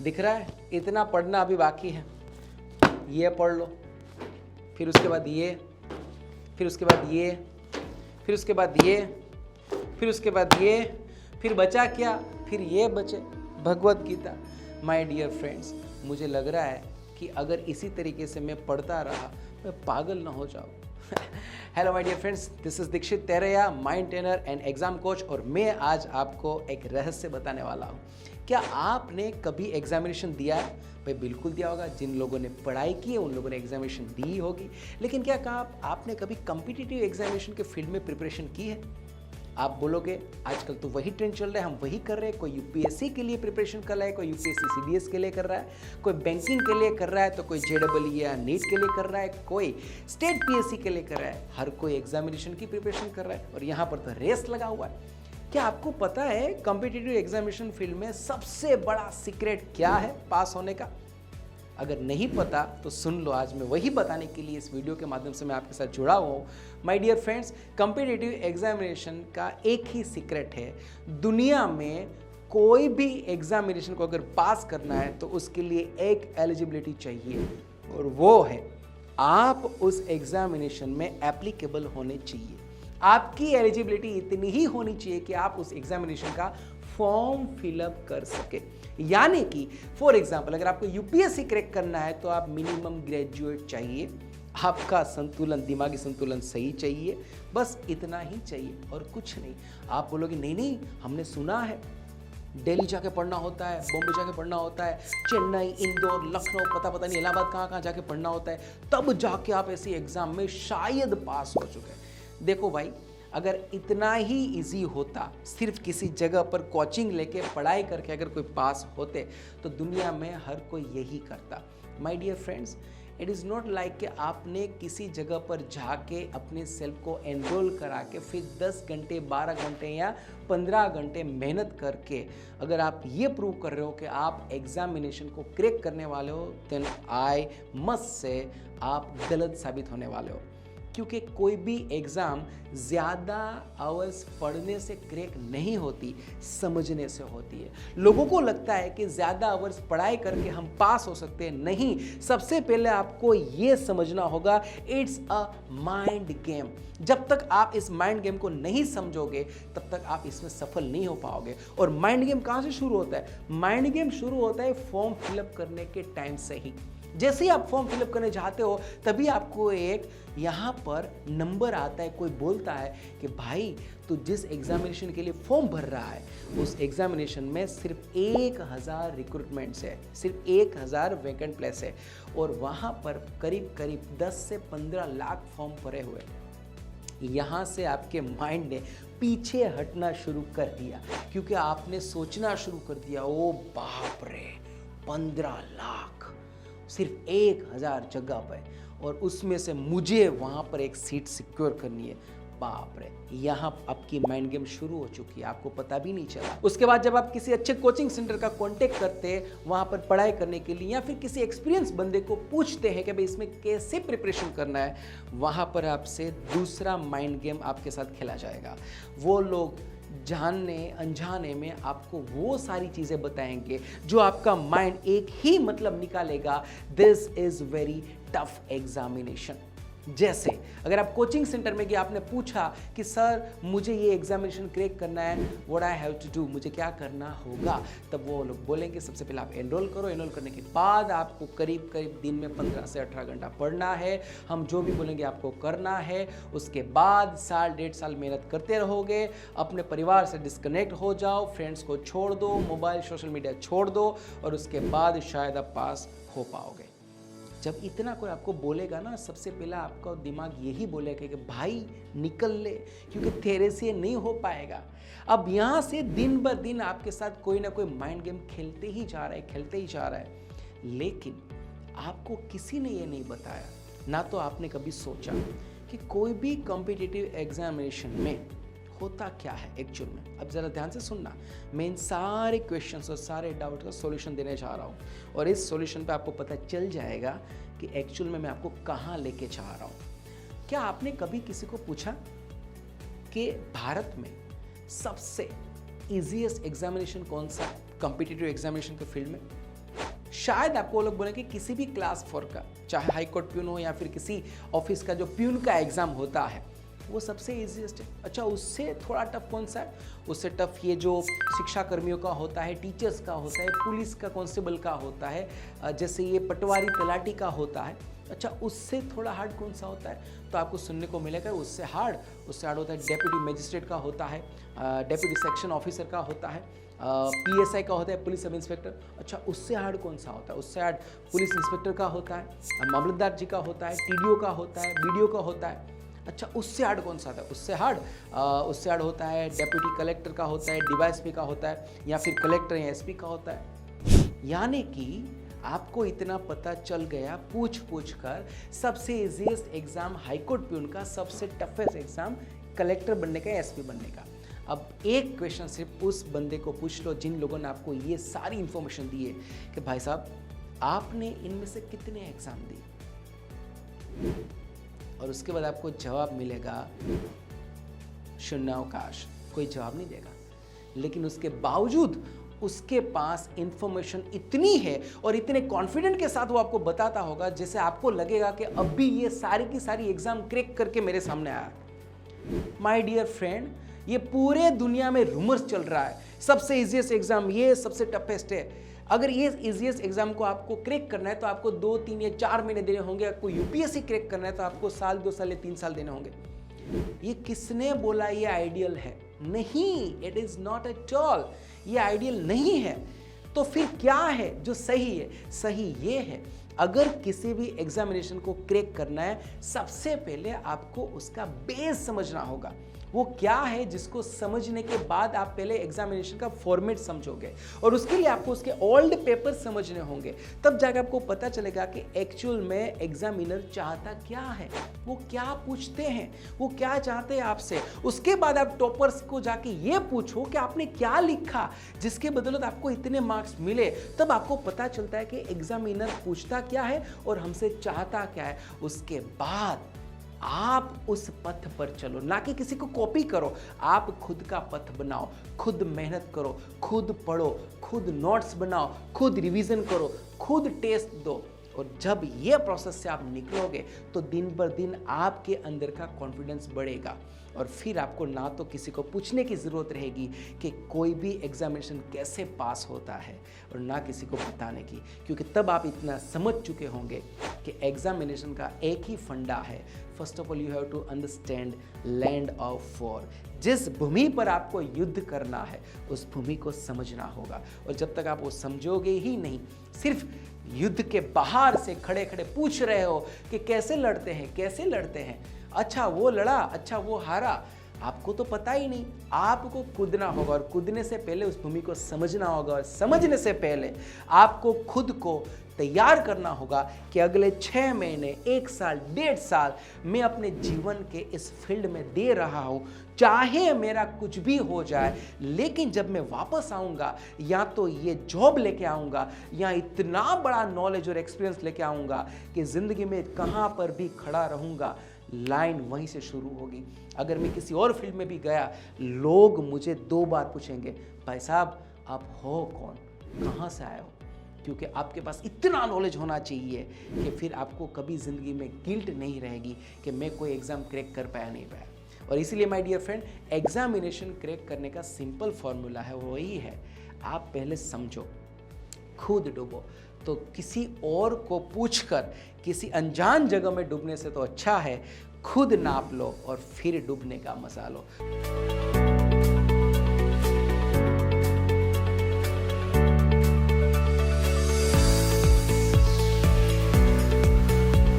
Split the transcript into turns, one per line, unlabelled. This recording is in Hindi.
दिख रहा है? इतना पढ़ना अभी बाकी है। ये पढ़ लो, फिर उसके बाद ये, फिर उसके बाद ये, फिर उसके बाद ये, फिर उसके बाद ये, फिर बचा क्या? फिर ये बचे, Bhagavad Gita. My dear friends, मुझे लग रहा है कि अगर इसी तरीके से मैं पढ़ता रहा मैं पागल ना हो जाऊँ। Hello my dear friends, this is Dikshit Teraiya, mind trainer and exam coach, और मैं आज आपको एक रहस्य बताने वाला हूँ। क्या आपने कभी एग्जामिनेशन दिया है? भाई बिल्कुल दिया होगा। जिन लोगों ने पढ़ाई की है उन लोगों ने एग्जामिनेशन दी होगी। लेकिन क्या कहा आपने कभी कॉम्पिटिटिव एग्जामिनेशन के फील्ड में प्रिपरेशन की है? आप बोलोगे आजकल तो वही ट्रेंड चल रहा है, हम वही कर रहे हैं। कोई यूपीएससी के लिए प्रिपरेशन कर रहा है, कोई यूपीएससी सीडीएस के लिए कर रहा है, कोई बैंकिंग के लिए कर रहा है, तो कोई जेडबलई या नीट के लिए कर रहा है, कोई स्टेट पीएससी के लिए कर रहा है। हर कोई एग्जामिनेशन की प्रिपरेशन कर रहा है और यहाँ पर तो रेस लगा हुआ है। क्या आपको पता है कॉम्पिटिटिव एग्जामिनेशन फील्ड में सबसे बड़ा सीक्रेट क्या है पास होने का? अगर नहीं पता तो सुन लो, आज मैं वही बताने के लिए इस वीडियो के माध्यम से मैं आपके साथ जुड़ा हुआ हूँ। My dear friends, competitive examination का एक ही सीक्रेट है। दुनिया में कोई भी एग्जामिनेशन को अगर पास करना है तो उसके लिए एक एलिजिबिलिटी चाहिए, और वो है आप उस एग्जामिनेशन में एप्लीकेबल होने चाहिए। आपकी एलिजिबिलिटी इतनी ही होनी चाहिए कि आप उस एग्जामिनेशन का फॉर्म फिलअप कर सके। यानी कि फॉर एग्जाम्पल अगर आपको यूपीएससी क्रैक करना है तो आप मिनिमम ग्रेजुएट चाहिए, आपका संतुलन, दिमागी संतुलन सही चाहिए, बस इतना ही चाहिए और कुछ नहीं। आप बोलोगे नहीं नहीं, हमने सुना है दिल्ली जाके पढ़ना होता है, बॉम्बे जाके पढ़ना होता है, चेन्नई, इंदौर, लखनऊ, पता नहीं इलाहाबाद कहाँ जाके पढ़ना होता है, तब जाके आप ऐसी एग्जाम में शायद पास हो चुके हैं। देखो भाई, अगर इतना ही इजी होता, सिर्फ किसी जगह पर कोचिंग लेके पढ़ाई करके अगर कोई पास होते तो दुनिया में हर कोई यही करता। My dear friends, it is not like कि आपने किसी जगह पर जाके अपने सेल्फ को एनरोल करा के फिर 10 घंटे, 12 घंटे या 15 घंटे मेहनत करके अगर आप ये प्रूव कर रहे हो कि आप एग्जामिनेशन को क्रैक करने वाले हो, देन आई मस्ट से आप गलत साबित होने वाले हो। क्योंकि कोई भी एग्ज़ाम ज़्यादा आवर्स पढ़ने से क्रैक नहीं होती, समझने से होती है। लोगों को लगता है कि ज़्यादा आवर्स पढ़ाई करके हम पास हो सकते हैं। नहीं, सबसे पहले आपको ये समझना होगा इट्स अ माइंड गेम। जब तक आप इस माइंड गेम को नहीं समझोगे तब तक आप इसमें सफल नहीं हो पाओगे। और माइंड गेम कहाँ से शुरू होता है? माइंड गेम शुरू होता है फॉर्म फिलअप करने के टाइम से ही। जैसे ही आप फॉर्म फिलअप करने जाते हो तभी आपको एक यहाँ पर नंबर आता है, कोई बोलता है कि भाई तू जिस एग्जामिनेशन के लिए फॉर्म भर रहा है उस एग्जामिनेशन में सिर्फ 1000 रिक्रूटमेंट्स है, सिर्फ 1000 वैकेंट प्लेस है, और वहाँ पर करीब करीब 10 से 15 लाख फॉर्म भरे हुए। यहाँ से आपके माइंड ने पीछे हटना शुरू कर दिया, क्योंकि आपने सोचना शुरू कर दिया, ओ बाप रे 15 लाख सिर्फ 1000 जगह पर, और उसमें से मुझे वहाँ पर एक सीट सिक्योर करनी है। बाप रे, यहाँ आपकी माइंड गेम शुरू हो चुकी है, आपको पता भी नहीं चला। उसके बाद जब आप किसी अच्छे कोचिंग सेंटर का कांटेक्ट करते हैं वहाँ पर पढ़ाई करने के लिए, या फिर किसी एक्सपीरियंस बंदे को पूछते हैं कि भाई इसमें कैसे प्रिपरेशन करना है, वहाँ पर आपसे दूसरा माइंड गेम आपके साथ खेला जाएगा। वो लोग जानने अनजाने में आपको वो सारी चीज़ें बताएंगे जो आपका माइंड एक ही मतलब निकालेगा, this is very tough examination. जैसे अगर आप कोचिंग सेंटर में गए, आपने पूछा कि सर मुझे ये एग्जामिनेशन क्रैक करना है, what I have to do, मुझे क्या करना होगा, तब वो लोग बोलेंगे सबसे पहले आप एनरोल करो। एनरोल करने के बाद आपको करीब करीब दिन में 15 से 18 घंटा पढ़ना है। हम जो भी बोलेंगे आपको करना है। उसके बाद साल 1.5 साल मेहनत करते रहोगे, अपने परिवार से डिस्कनेक्ट हो जाओ, फ्रेंड्स को छोड़ दो, मोबाइल सोशल मीडिया छोड़ दो, और उसके बाद शायद आप पास हो पाओगे। जब इतना कोई आपको बोलेगा ना, सबसे पहला आपका दिमाग यही बोलेगा कि भाई निकल ले, क्योंकि तेरे से नहीं हो पाएगा। अब यहाँ से दिन ब दिन आपके साथ कोई ना कोई माइंड गेम खेलते ही जा रहा है, खेलते ही जा रहा है। लेकिन आपको किसी ने ये नहीं बताया, ना तो आपने कभी सोचा कि कोई भी कॉम्पिटिटिव एग्जामिनेशन में होता क्या है एक्चुअल में। अब ज़रा ध्यान से सुनना, मैं इन सारे क्वेश्चंस और सारे डाउट का सॉल्यूशन देने जा रहा हूँ, और इस सॉल्यूशन पे आपको पता चल जाएगा कि एक्चुअल में मैं आपको कहाँ लेके जा रहा हूँ। क्या आपने कभी किसी को पूछा कि भारत में सबसे ईजीएस्ट एग्जामिनेशन कौन सा है कॉम्पिटिटिव एग्जामिनेशन के फील्ड में? शायद आपको वो लोग बोले कि किसी भी क्लास 4 का, चाहे हाई कोर्ट प्यून हो या फिर किसी ऑफिस का जो प्यून का एग्जाम होता है, वो सबसे इजीएस्ट है। अच्छा, उससे थोड़ा टफ कौन सा है? उससे टफ ये जो शिक्षा कर्मियों का होता है, टीचर्स का होता है, पुलिस का, कांस्टेबल का होता है, जैसे ये पटवारी तलाटी का होता है। अच्छा, उससे थोड़ा हार्ड कौन सा होता है? तो आपको सुनने को मिलेगा उससे हार्ड होता है डेप्यूटी मजिस्ट्रेट का होता है, डेप्यूटी सेक्शन ऑफिसर का होता है, PSI का होता है, पुलिस सब इंस्पेक्टर। अच्छा, उससे हार्ड कौन सा होता है? उससे हार्ड पुलिस इंस्पेक्टर का होता है, मामलतदार जी का होता है, TDO का होता है, BDO का होता है। अच्छा, उससे हार्ड कौन सा था? उससे हार्ड होता है डेप्यूटी कलेक्टर का होता है, DYSP का होता है, या फिर कलेक्टर या SP का होता है। यानी कि आपको इतना पता चल गया पूछ कर, सबसे इजीएस्ट एग्जाम हाईकोर्ट प्यून का, सबसे टफेस्ट एग्जाम कलेक्टर बनने का या SP बनने का। अब एक क्वेश्चन सिर्फ उस बंदे को पूछ लो जिन लोगों ने आपको ये सारी इंफॉर्मेशन दी है कि भाई साहब आपने इनमें से कितने एग्जाम दिए, और उसके बाद आपको जवाब मिलेगा शून्यावकाश, कोई जवाब नहीं देगा। लेकिन उसके बावजूद उसके पास इंफॉर्मेशन इतनी है और इतने कॉन्फिडेंट के साथ वो आपको बताता होगा जैसे आपको लगेगा कि अभी ये सारी की सारी एग्जाम क्रैक करके मेरे सामने आया। माय डियर फ्रेंड, ये पूरे दुनिया में रूमर्स चल रहा है, सबसे इजीएस्ट एग्जाम ये, सबसे टफेस्ट है। अगर ये इजीएस्ट एग्जाम को आपको क्रैक करना है तो आपको 2, 3 या 4 महीने देने होंगे। आपको UPSC क्रैक करना है तो आपको साल, 2 साल या 3 साल देने होंगे। ये किसने बोला ये आइडियल है? नहीं, it is not at all. ये आइडियल नहीं है। तो फिर क्या है जो सही है? सही ये है, अगर किसी भी एग्जामिनेशन को क्रैक करना है, सबसे पहले आपको उसका बेस समझना होगा। वो क्या है जिसको समझने के बाद आप पहले एग्जामिनेशन का फॉर्मेट समझोगे, और उसके लिए आपको उसके ओल्ड पेपर समझने होंगे। तब जाकर आपको पता चलेगा कि एक्चुअल में एग्जामिनर चाहता क्या है, वो क्या पूछते हैं, वो क्या चाहते हैं आपसे। उसके बाद आप टॉपर्स को जाके ये पूछो कि आपने क्या लिखा जिसके बदौलत आपको इतने मार्क्स मिले। तब आपको पता चलता है कि एग्जामिनर पूछता क्या है और हमसे चाहता क्या है। उसके बाद आप उस पथ पर चलो, ना कि किसी को कॉपी करो। आप खुद का पथ बनाओ, खुद मेहनत करो, खुद पढ़ो, खुद नोट्स बनाओ, खुद रिवीजन करो, खुद टेस्ट दो। और जब ये प्रोसेस से आप निकलोगे तो दिन पर दिन आपके अंदर का कॉन्फिडेंस बढ़ेगा, और फिर आपको ना तो किसी को पूछने की ज़रूरत रहेगी कि कोई भी एग्जामिनेशन कैसे पास होता है, और ना किसी को बताने की, क्योंकि तब आप इतना समझ चुके होंगे कि एग्जामिनेशन का एक ही फंडा है। First of all you have to understand land of war. जिस भूमि पर आपको युद्ध करना है उस भूमि को समझना होगा, और जब तक आप वो समझोगे ही नहीं, सिर्फ युद्ध के बाहर से खड़े खड़े पूछ रहे हो कि कैसे लड़ते हैं, कैसे लड़ते हैं, अच्छा वो लड़ा, अच्छा वो हारा, आपको तो पता ही नहीं। आपको कूदना होगा, और कूदने से पहले उस भूमि को समझना होगा, और समझने से पहले आपको खुद को तैयार करना होगा कि अगले 6 महीने, 1 साल, 1.5 साल मैं अपने जीवन के इस फील्ड में दे रहा हूँ, चाहे मेरा कुछ भी हो जाए, लेकिन जब मैं वापस आऊँगा या तो ये जॉब लेके आऊँगा या इतना बड़ा नॉलेज और एक्सपीरियंस लेके आऊँगा कि ज़िंदगी में कहाँ पर भी खड़ा रहूँगा। लाइन वहीं से शुरू होगी। अगर मैं किसी और फील्ड में भी गया, लोग मुझे 2 बार पूछेंगे, भाई साहब आप हो कौन, कहाँ से आए हो, क्योंकि आपके पास इतना नॉलेज होना चाहिए कि फिर आपको कभी ज़िंदगी में गिल्ट नहीं रहेगी कि मैं कोई एग्ज़ाम क्रैक कर पाया नहीं पाया। और इसीलिए my dear friend, examination crack करने का सिंपल फॉर्मूला है, वही है, आप पहले समझो, खुद डूबो। तो किसी और को पूछकर किसी अनजान जगह में डूबने से तो अच्छा है खुद नाप लो और फिर डूबने का मजा लो।